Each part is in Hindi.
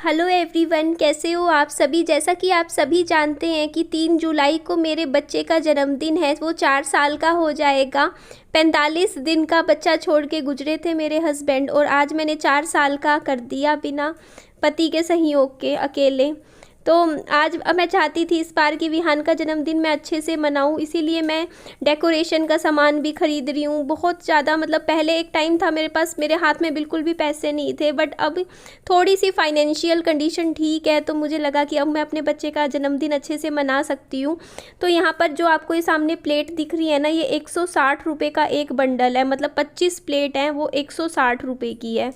हेलो एवरीवन, कैसे हो आप सभी। जैसा कि आप सभी जानते हैं कि 3 जुलाई को मेरे बच्चे का जन्मदिन है। वो 4 साल का हो जाएगा। 45 दिन का बच्चा छोड़ के गुजरे थे मेरे हस्बैंड, और आज मैंने 4 साल का कर दिया बिना पति के सहयोग के, अकेले। तो आज मैं चाहती थी इस बार की विहान का जन्मदिन मैं अच्छे से मनाऊं, इसीलिए मैं डेकोरेशन का सामान भी खरीद रही हूँ बहुत ज़्यादा। मतलब पहले एक टाइम था मेरे पास, मेरे हाथ में बिल्कुल भी पैसे नहीं थे, बट अब थोड़ी सी फाइनेंशियल कंडीशन ठीक है, तो मुझे लगा कि अब मैं अपने बच्चे का जन्मदिन अच्छे से मना सकती हूँ। तो यहाँ पर जो आपको ये सामने प्लेट दिख रही है ना, ये 160 रुपये का एक बंडल है। मतलब 25 प्लेट हैं, वो 160 रुपये की है।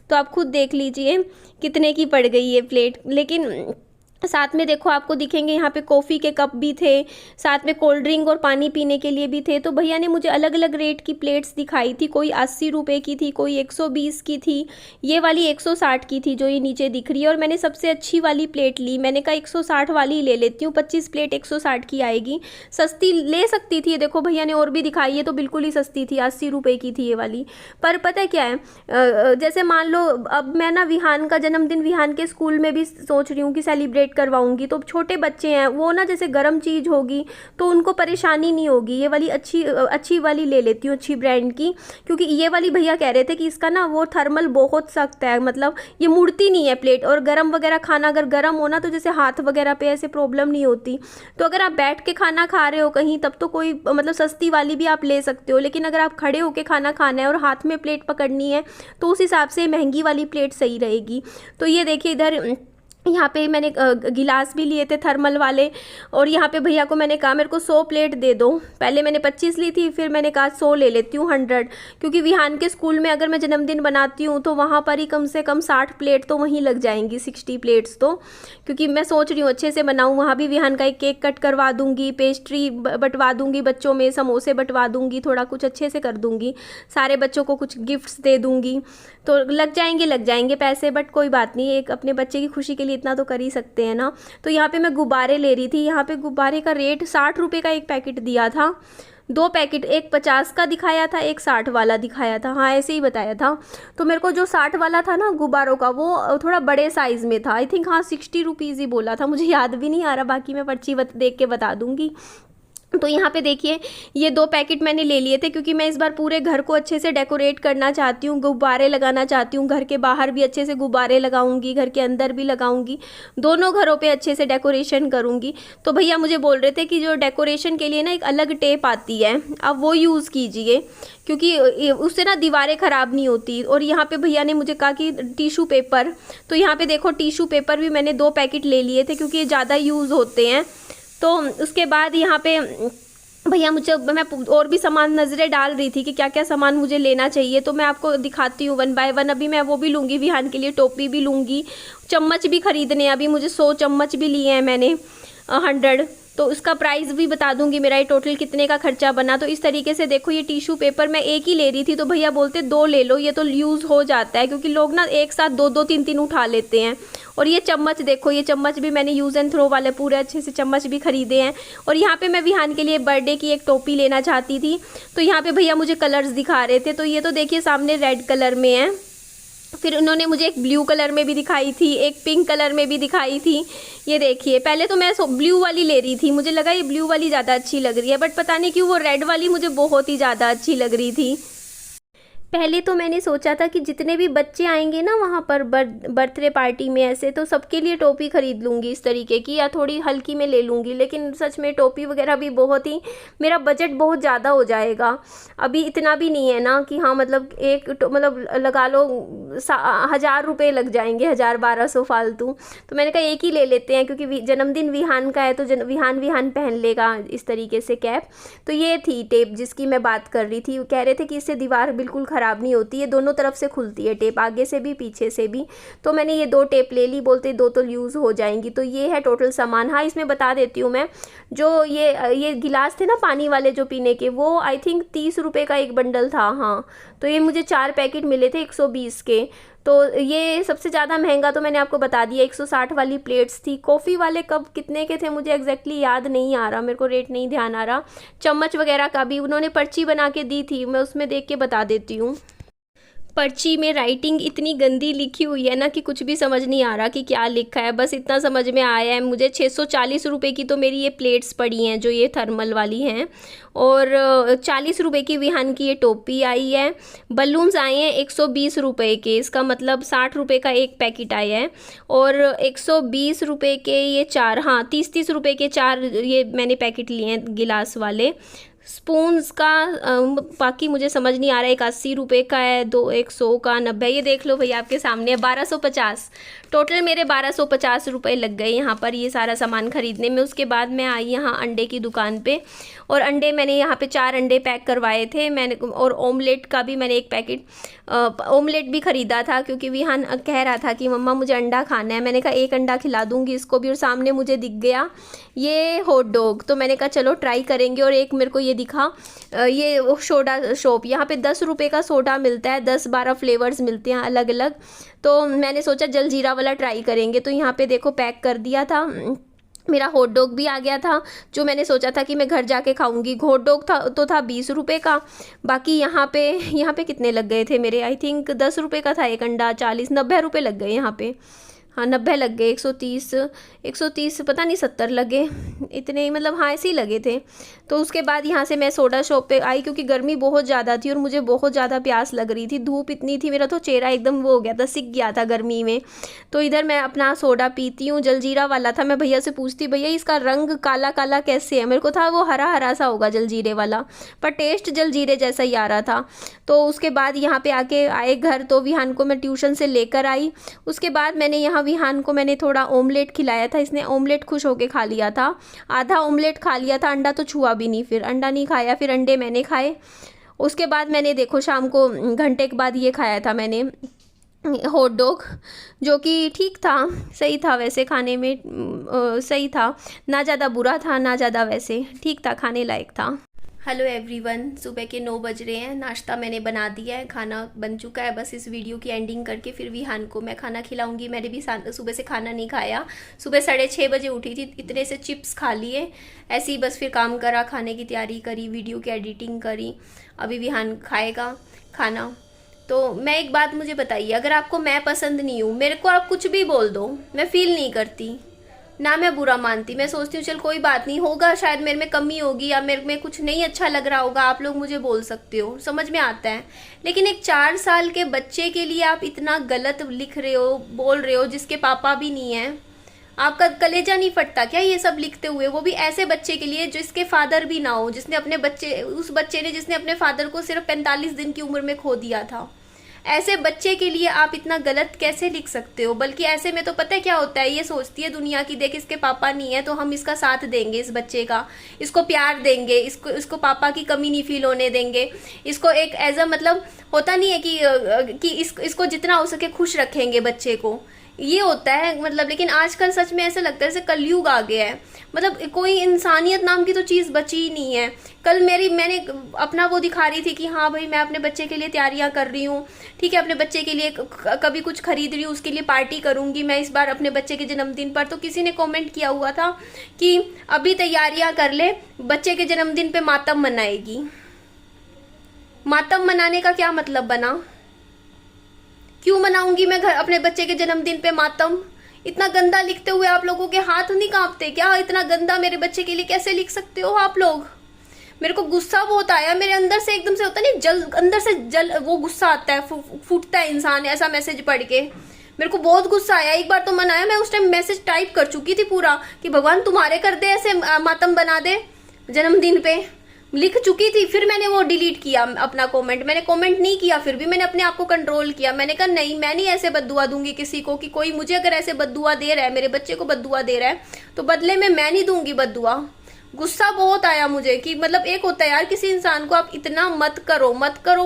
तो आप खुद देख लीजिए कितने की पड़ गई ये प्लेट। लेकिन साथ में देखो आपको दिखेंगे यहाँ पे कॉफ़ी के कप भी थे, साथ में कोल्ड ड्रिंक और पानी पीने के लिए भी थे। तो भैया ने मुझे अलग अलग रेट की प्लेट्स दिखाई थी, कोई 80 रुपये की थी, कोई 120 की थी, ये वाली 160 की थी जो ये नीचे दिख रही है। और मैंने सबसे अच्छी वाली प्लेट ली। मैंने कहा 160 वाली ले लेती हूँ, 25 प्लेट 160 की आएगी। सस्ती ले सकती थी, देखो भैया ने और भी दिखाई है तो बिल्कुल ही सस्ती थी, 80 रुपये की थी ये वाली। पर पता है क्या है, जैसे मान लो अब मैं ना विहान का जन्मदिन विहान के स्कूल में भी सोच रही हूँ कि सेलिब्रेट करवाऊंगी। तो छोटे बच्चे हैं वो ना, जैसे गर्म चीज़ होगी तो उनको परेशानी नहीं होगी। ये वाली अच्छी वाली ले लेती हूँ, अच्छी ब्रांड की। क्योंकि ये वाली भैया कह रहे थे कि इसका ना वो थर्मल बहुत सख्त है, मतलब ये मुड़ती नहीं है प्लेट। और गरम वगैरह खाना अगर गर्म हो ना, तो जैसे हाथ वगैरह पे ऐसे प्रॉब्लम नहीं होती। तो अगर आप बैठ के खाना खा रहे हो कहीं, तब तो कोई मतलब सस्ती वाली भी आप ले सकते हो। लेकिन अगर आप खड़े होके खाना खाना है और हाथ में प्लेट पकड़नी है, तो उस हिसाब से महंगी वाली प्लेट सही रहेगी। तो ये देखिए इधर यहाँ पे मैंने गिलास भी लिए थे थर्मल वाले। और यहाँ पे भैया को मैंने कहा मेरे को 100 प्लेट दे दो। पहले मैंने 25 ली थी, फिर मैंने कहा 100 ले लेती हूँ, 100। क्योंकि विहान के स्कूल में अगर मैं जन्मदिन बनाती हूँ तो वहाँ पर ही कम से कम 60 प्लेट तो वहीं लग जाएंगी, 60 प्लेट्स तो। क्योंकि मैं सोच रही हूँ अच्छे से बनाऊँ। वहाँ भी विहान का एक केक कट करवा दूँगी, पेस्ट्री बंटवा दूँगी बच्चों में, समोसे बंटवा दूँगी, थोड़ा कुछ अच्छे से कर दूँगी। सारे बच्चों को कुछ गिफ्ट्स दे दूँगी। तो लग जाएंगे पैसे, बट कोई बात नहीं, एक अपने बच्चे की खुशी के लिए इतना तो कर ही सकते हैं ना। तो यहाँ पे मैं गुब्बारे ले रही थी। यहाँ पे गुब्बारे का रेट 60 रुपये का एक पैकेट दिया था। 2 पैकेट, एक 50 का दिखाया था, एक 60 वाला दिखाया था। हाँ, ऐसे ही बताया था। तो मेरे को जो 60 वाला था ना गुब्बारों का, वो थोड़ा बड़े साइज़ में था। आई थिंक हाँ 60 रुपीज़ ही बोला था, मुझे याद भी नहीं आ रहा। बाकी मैं पर्ची देख के बता दूँगी। तो यहाँ पे देखिए ये 2 पैकेट मैंने ले लिए थे, क्योंकि मैं इस बार पूरे घर को अच्छे से डेकोरेट करना चाहती हूँ, गुब्बारे लगाना चाहती हूँ। घर के बाहर भी अच्छे से गुब्बारे लगाऊंगी, घर के अंदर भी लगाऊंगी, दोनों घरों पे अच्छे से डेकोरेशन करूंगी। तो भैया मुझे बोल रहे थे कि जो डेकोरेशन के लिए ना एक अलग टेप आती है, आप वो यूज़ कीजिए, क्योंकि उससे ना दीवारें ख़राब नहीं होती। और यहाँ पे भैया ने मुझे कहा कि टिशू पेपर, तो यहाँ पे देखो टिशू पेपर भी मैंने 2 पैकेट ले लिए थे, क्योंकि ये ज़्यादा यूज़ होते हैं। तो उसके बाद यहाँ पे भैया मुझे, मैं और भी सामान नज़रें डाल रही थी कि क्या क्या सामान मुझे लेना चाहिए। तो मैं आपको दिखाती हूँ 1 बाय 1। अभी मैं वो भी लूँगी विहान के लिए, टोपी भी लूँगी, चम्मच भी खरीदने हैं। अभी मुझे 100 चम्मच भी लिए हैं मैंने, 100। तो उसका प्राइस भी बता दूंगी, मेरा ये टोटल कितने का खर्चा बना। तो इस तरीके से देखो, ये टिश्यू पेपर मैं एक ही ले रही थी, तो भैया बोलते 2 ले लो, ये तो यूज़ हो जाता है। क्योंकि लोग ना एक साथ 2-2 3-3 उठा लेते हैं। और ये चम्मच देखो, ये चम्मच भी मैंने यूज़ एंड थ्रो वाले पूरे अच्छे से चम्मच भी खरीदे हैं। और यहाँ पे मैं विहान के लिए बर्थडे की एक टोपी लेना चाहती थी। तो यहाँ पे भैया मुझे कलर्स दिखा रहे थे। तो ये तो देखिए सामने रेड कलर में है, फिर उन्होंने मुझे एक ब्लू कलर में भी दिखाई थी, एक पिंक कलर में भी दिखाई थी। ये देखिए, पहले तो मैं ब्लू वाली ले रही थी, मुझे लगा ये ब्लू वाली ज़्यादा अच्छी लग रही है, बट पता नहीं क्यों वो रेड वाली मुझे बहुत ही ज़्यादा अच्छी लग रही थी। पहले तो मैंने सोचा था कि जितने भी बच्चे आएंगे ना वहाँ पर बर्थडे पार्टी में ऐसे, तो सबके लिए टोपी खरीद लूँगी इस तरीके की, या थोड़ी हल्की में ले लूँगी। लेकिन सच में टोपी वगैरह भी बहुत ही, मेरा बजट बहुत ज़्यादा हो जाएगा। अभी इतना भी नहीं है ना कि हाँ, मतलब मतलब लगा लो 1000 रुपये लग जाएंगे, 1000-1200 फालतू। तो मैंने कहा एक ही ले लेते हैं, क्योंकि जन्मदिन विहान का है तो विहान पहन लेगा इस तरीके से कैप। तो ये थी टेप जिसकी मैं बात कर रही थी। कह रहे थे कि इससे दीवार बिल्कुल ख़राब नहीं होती है, दोनों तरफ से खुलती है टेप, आगे से भी पीछे से भी। तो मैंने ये 2 टेप ले ली, बोलते 2 तो यूज़ हो जाएंगी। तो ये है टोटल सामान। हाँ, इसमें बता देती हूँ मैं, जो ये गिलास थे ना पानी वाले जो पीने के, वो आई थिंक 30 रुपये का एक बंडल था। हाँ, तो ये मुझे 4 पैकेट मिले थे 120 के। तो ये सबसे ज़्यादा महंगा तो मैंने आपको बता दिया, 160 वाली प्लेट्स थी। कॉफ़ी वाले कप कितने के थे मुझे एग्जैक्टली याद नहीं आ रहा, मेरे को रेट नहीं ध्यान आ रहा। चम्मच वगैरह का भी उन्होंने पर्ची बना के दी थी, मैं उसमें देख के बता देती हूँ। पर्ची में राइटिंग इतनी गंदी लिखी हुई है ना कि कुछ भी समझ नहीं आ रहा कि क्या लिखा है। बस इतना समझ में आया है मुझे 640 रुपये की तो मेरी ये प्लेट्स पड़ी हैं जो ये थर्मल वाली हैं, और 40 रुपये की विहान की ये टोपी आई है। बलून्स आए हैं 120 रुपये के, इसका मतलब 60 रुपये का एक पैकेट आया है। और 120 रुपये के ये 4, हाँ 30 रुपये के 4 ये मैंने पैकेट लिए हैं गिलास वाले। स्पून्स का बाकी मुझे समझ नहीं आ रहा है, एक 80 रुपये का है, 100 का, 90, ये देख लो भैया आपके सामने है 1250। टोटल मेरे 1250 रुपये लग गए यहाँ पर ये सारा सामान ख़रीदने में। उसके बाद मैं आई यहाँ अंडे की दुकान पे, और अंडे मैंने यहाँ पे 4 अंडे पैक करवाए थे मैंने, और ऑमलेट का भी मैंने एक पैकेट ऑमलेट भी ख़रीदा था, क्योंकि विहान कह रहा था कि मम्मा मुझे अंडा खाना है। मैंने कहा एक अंडा खिला दूँगी इसको भी। और सामने मुझे दिख गया ये हॉट डॉग, तो मैंने कहा चलो ट्राई करेंगे। और एक मेरे को ये दिखा ये सोडा शॉप, यहाँ पे 10 रुपये का सोडा मिलता है, 10-12 फ्लेवर्स मिलते हैं अलग अलग। तो मैंने सोचा जलजीरा वाला ट्राई करेंगे, तो यहाँ पे देखो पैक कर दिया था। मेरा हॉट डॉग भी आ गया था, जो मैंने सोचा था कि मैं घर जाके खाऊंगी। हॉट डॉग था 20 रुपये का। बाकी यहाँ पे कितने लग गए थे मेरे, आई थिंक 10 रुपये का था एक अंडा, 40-90 रुपये लग गए यहाँ पे। हाँ 90 लग गए, 130 पता नहीं 70 लगे, इतने ही मतलब हाँ ऐसे ही लगे थे। तो उसके बाद यहाँ से मैं सोडा शॉप पे आई, क्योंकि गर्मी बहुत ज़्यादा थी और मुझे बहुत ज़्यादा प्यास लग रही थी। धूप इतनी थी, मेरा तो चेहरा एकदम वो हो गया था, सिक गया था गर्मी में। तो इधर मैं अपना सोडा पीती हूँ, जलजीरा वाला था। मैं भैया से पूछती, भैया इसका रंग काला काला कैसे है? मेरे को था वो हरा हरा सा होगा जलजीरे वाला, पर टेस्ट जलजीरे जैसा ही आ रहा था। तो उसके बाद यहाँ पे आके आए घर, तो विहान को मैं ट्यूशन से लेकर आई। उसके बाद मैंने यहाँ विहान को मैंने थोड़ा ऑमलेट खिलाया था, इसने ऑमलेट खुश होके खा लिया था, आधा ऑमलेट खा लिया था, अंडा तो छुआ भी नहीं, फिर अंडा नहीं खाया, फिर अंडे मैंने खाए। उसके बाद मैंने देखो शाम को घंटे के बाद ये खाया था मैंने हॉट डॉग, जो कि ठीक था, सही था वैसे खाने में, सही था, ना ज़्यादा बुरा था ना ज़्यादा वैसे ठीक था, खाने लायक था। हेलो एवरीवन, सुबह के 9 बज रहे हैं। नाश्ता मैंने बना दिया है, खाना बन चुका है। बस इस वीडियो की एंडिंग करके फिर विहान को मैं खाना खिलाऊंगी। मैंने भी सुबह से खाना नहीं खाया, सुबह 6:30 बजे उठी थी, इतने से चिप्स खा लिए ऐसे ही। बस फिर काम करा, खाने की तैयारी करी, वीडियो की एडिटिंग करी। अभी विहान खाएगा खाना। तो मैं एक बात मुझे बताइए, अगर आपको मैं पसंद नहीं हूँ, मेरे को आप कुछ भी बोल दो, मैं फील नहीं करती ना, मैं बुरा मानती। मैं सोचती हूँ चल कोई बात नहीं, होगा शायद मेरे में कमी होगी या मेरे में कुछ नहीं अच्छा लग रहा होगा, आप लोग मुझे बोल सकते हो, समझ में आता है। लेकिन एक 4 साल के बच्चे के लिए आप इतना गलत लिख रहे हो, बोल रहे हो, जिसके पापा भी नहीं है। आपका कलेजा नहीं फटता क्या ये सब लिखते हुए? वो भी ऐसे बच्चे के लिए जिसके फादर भी ना हो, जिसने अपने बच्चे, उस बच्चे ने जिसने अपने फादर को सिर्फ 45 दिन की उम्र में खो दिया था। ऐसे बच्चे के लिए आप इतना गलत कैसे लिख सकते हो? बल्कि ऐसे में तो पता है क्या होता है, ये सोचती है दुनिया की, देख इसके पापा नहीं है तो हम इसका साथ देंगे, इस बच्चे का, इसको प्यार देंगे, इसको पापा की कमी नहीं फील होने देंगे, इसको एक एज अ मतलब होता नहीं है कि इसको जितना हो सके खुश रखेंगे बच्चे को, ये होता है मतलब। लेकिन आजकल सच में ऐसा लगता है जैसे कलयुग आ गया है, मतलब कोई इंसानियत नाम की तो चीज़ बची ही नहीं है। कल मैंने अपना वो दिखा रही थी कि हाँ भाई मैं अपने बच्चे के लिए तैयारियां कर रही हूँ, ठीक है, अपने बच्चे के लिए कभी कुछ खरीद रही हूँ, उसके लिए पार्टी करूँगी मैं इस बार अपने बच्चे के जन्मदिन पर। तो किसी ने कमेंट किया हुआ था कि अभी तैयारियां कर ले, बच्चे के जन्मदिन पे मातम मनाएगी। मातम मनाने का क्या मतलब बना? क्यों मनाऊंगी मैं अपने बच्चे के जन्मदिन पे मातम? इतना गंदा लिखते हुए आप लोगों के हाथ नहीं कांपते क्या? इतना गंदा मेरे बच्चे के लिए कैसे लिख सकते हो आप लोग? मेरे को गुस्सा बहुत आया, मेरे अंदर से एकदम से होता नहीं अंदर से वो गुस्सा आता है, फूटता है इंसान ऐसा मैसेज पढ़ के। मेरे को बहुत गुस्सा आया। एक बार तो मन आया, मैं उस टाइम मैसेज टाइप कर चुकी थी पूरा कि भगवान तुम्हारे कर दे, ऐसे मातम बना दे जन्मदिन पे, लिख चुकी थी। फिर मैंने वो डिलीट किया अपना कमेंट, मैंने कमेंट नहीं किया, फिर भी मैंने अपने आप को कंट्रोल किया। मैंने कहा नहीं, मैं नहीं ऐसे बद्दुआ दूंगी किसी को, कि कोई मुझे अगर ऐसे बद्दुआ दे रहा है, मेरे बच्चे को बद्दुआ दे रहा है, तो बदले में मैं नहीं दूंगी बद्दुआ। गुस्सा बहुत आया मुझे कि मतलब एक होता है यार, किसी इंसान को आप इतना मत करो,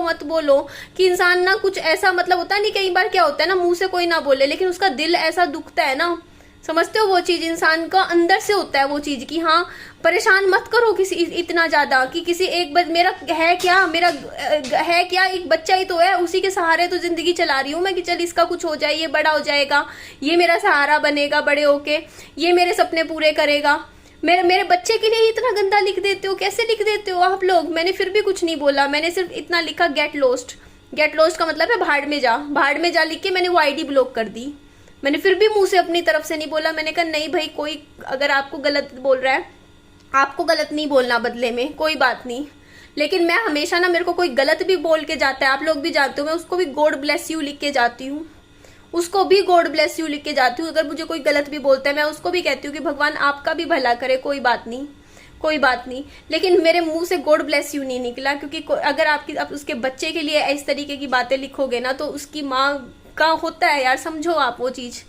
मत बोलो कि इंसान ना कुछ ऐसा, मतलब होता नहीं, कई बार क्या होता है ना, मुंह से कोई ना बोले लेकिन उसका दिल ऐसा दुखता है ना, समझते हो? वो चीज इंसान का अंदर से होता है वो चीज कि हाँ परेशान मत करो किसी इतना ज्यादा, कि किसी एक मेरा है क्या, एक बच्चा ही तो है, उसी के सहारे तो जिंदगी चला रही हूँ मैं, कि चल इसका कुछ हो जाए, ये बड़ा हो जाएगा, ये मेरा सहारा बनेगा बड़े होके, ये मेरे सपने पूरे करेगा। मेरे बच्चे के लिए इतना गंदा लिख देते हो, कैसे लिख देते हो आप लोग? मैंने फिर भी कुछ नहीं बोला, मैंने सिर्फ इतना लिखा गेट लॉस्ट, गेट लॉस्ट का मतलब है भाड़ में जा, भाड़ में जा लिख के मैंने वो आईडी ब्लॉक कर दी। मैंने फिर भी मुंह से अपनी तरफ से नहीं बोला, मैंने कहा नहीं भाई, कोई अगर आपको गलत बोल रहा है, आपको गलत नहीं बोलना बदले में, कोई बात नहीं। लेकिन मैं हमेशा ना, मेरे को कोई गलत भी बोल के जाता है, आप लोग भी जानते हो, मैं उसको भी गॉड ब्लेस यू लिख के जाती हूँ, उसको भी गॉड ब्लेस यू लिख के जाती हूँ। अगर मुझे कोई गलत भी बोलता है, मैं उसको भी कहती हूँ कि भगवान आपका भी भला करे, कोई बात नहीं, कोई बात नहीं। लेकिन मेरे मुंह से गॉड ब्लेस यू नहीं निकला, क्योंकि अगर आप उसके बच्चे के लिए इस तरीके की बातें लिखोगे ना, तो उसकी माँ का होता है यार, समझो आप वो चीज़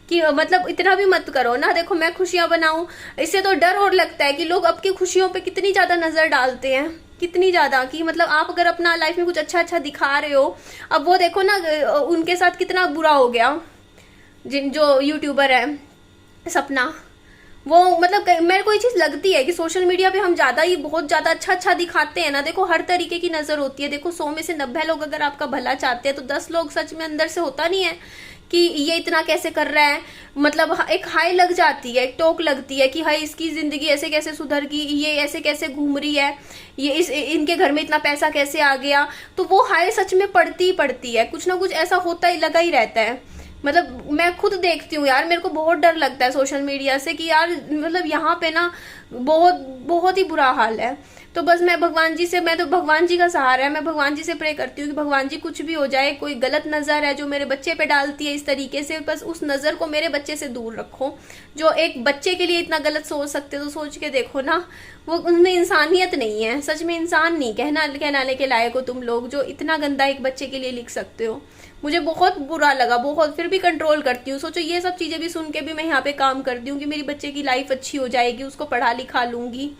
कि मतलब इतना भी मत करो ना। देखो मैं खुशियां बनाऊं, इससे तो डर और लगता है कि लोग आपकी खुशियों पे कितनी ज़्यादा नज़र डालते हैं, कितनी ज़्यादा, कि मतलब आप अगर अपना लाइफ में कुछ अच्छा अच्छा दिखा रहे हो, अब वो देखो ना उनके साथ कितना बुरा हो गया, जो यूट्यूबर है सपना, वो मतलब मेरे को ये चीज़ लगती है कि सोशल मीडिया पे हम ज़्यादा ही बहुत ज़्यादा अच्छा अच्छा दिखाते हैं ना। देखो हर तरीके की नज़र होती है, देखो 100 में से 90 लोग अगर आपका भला चाहते हैं, तो 10 लोग सच में अंदर से होता नहीं है कि ये इतना कैसे कर रहा है, मतलब एक हाई लग जाती है, एक टोक लगती है कि हाई इसकी ज़िंदगी ऐसे कैसे सुधर गई, ये ऐसे कैसे घूम रही है, ये इनके घर में इतना पैसा कैसे आ गया। तो वो हाई सच में पड़ती ही पड़ती है, कुछ ना कुछ ऐसा होता ही लगा ही रहता है। मतलब मैं खुद देखती हूँ यार, मेरे को बहुत डर लगता है सोशल मीडिया से कि यार मतलब यहाँ पे ना बहुत बहुत ही बुरा हाल है। तो बस मैं भगवान जी से, मैं तो भगवान जी का सहारा है, मैं भगवान जी से प्रे करती हूँ कि भगवान जी कुछ भी हो जाए, कोई गलत नज़र है जो मेरे बच्चे पे डालती है इस तरीके से, बस उस नज़र को मेरे बच्चे से दूर रखो। जो एक बच्चे के लिए इतना गलत सोच सकते तो सोच के देखो ना, वो उनमें इंसानियत नहीं है, सच में इंसान नहीं कहलाने के लायक हो तुम लोग, जो इतना गंदा एक बच्चे के लिए लिख सकते हो। मुझे बहुत बुरा लगा, बहुत, फिर भी कंट्रोल करती हूँ। सोचो ये सब चीज़ें भी सुन के भी मैं यहाँ पे काम करती हूँ कि मेरी बच्चे की लाइफ अच्छी हो जाएगी, उसको पढ़ा लिखा लूँगी,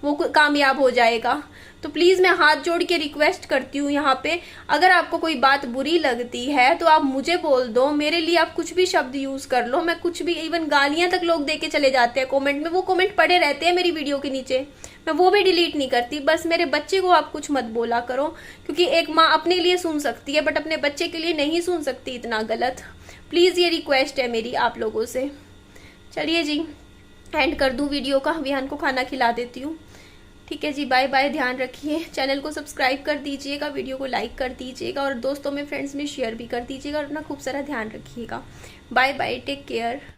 वो कामयाब हो जाएगा। तो प्लीज़ मैं हाथ जोड़ के रिक्वेस्ट करती हूँ यहाँ पे, अगर आपको कोई बात बुरी लगती है तो आप मुझे बोल दो, मेरे लिए आप कुछ भी शब्द यूज़ कर लो, मैं कुछ भी, इवन गालियाँ तक लोग दे के चले जाते हैं कमेंट में, वो कमेंट पड़े रहते हैं मेरी वीडियो के नीचे, मैं वो भी डिलीट नहीं करती। बस मेरे बच्चे को आप कुछ मत बोला करो, क्योंकि एक माँ अपने लिए सुन सकती है बट अपने बच्चे के लिए नहीं सुन सकती इतना गलत। प्लीज़ ये रिक्वेस्ट है मेरी आप लोगों से। चलिए जी, एंड कर दूँ वीडियो का, विहान को खाना खिला देती हूँ। ठीक है जी, बाय बाय, ध्यान रखिए, चैनल को सब्सक्राइब कर दीजिएगा, वीडियो को लाइक कर दीजिएगा और दोस्तों में फ्रेंड्स में शेयर भी कर दीजिएगा और अपना खूब सारा ध्यान रखिएगा। Bye bye, take care.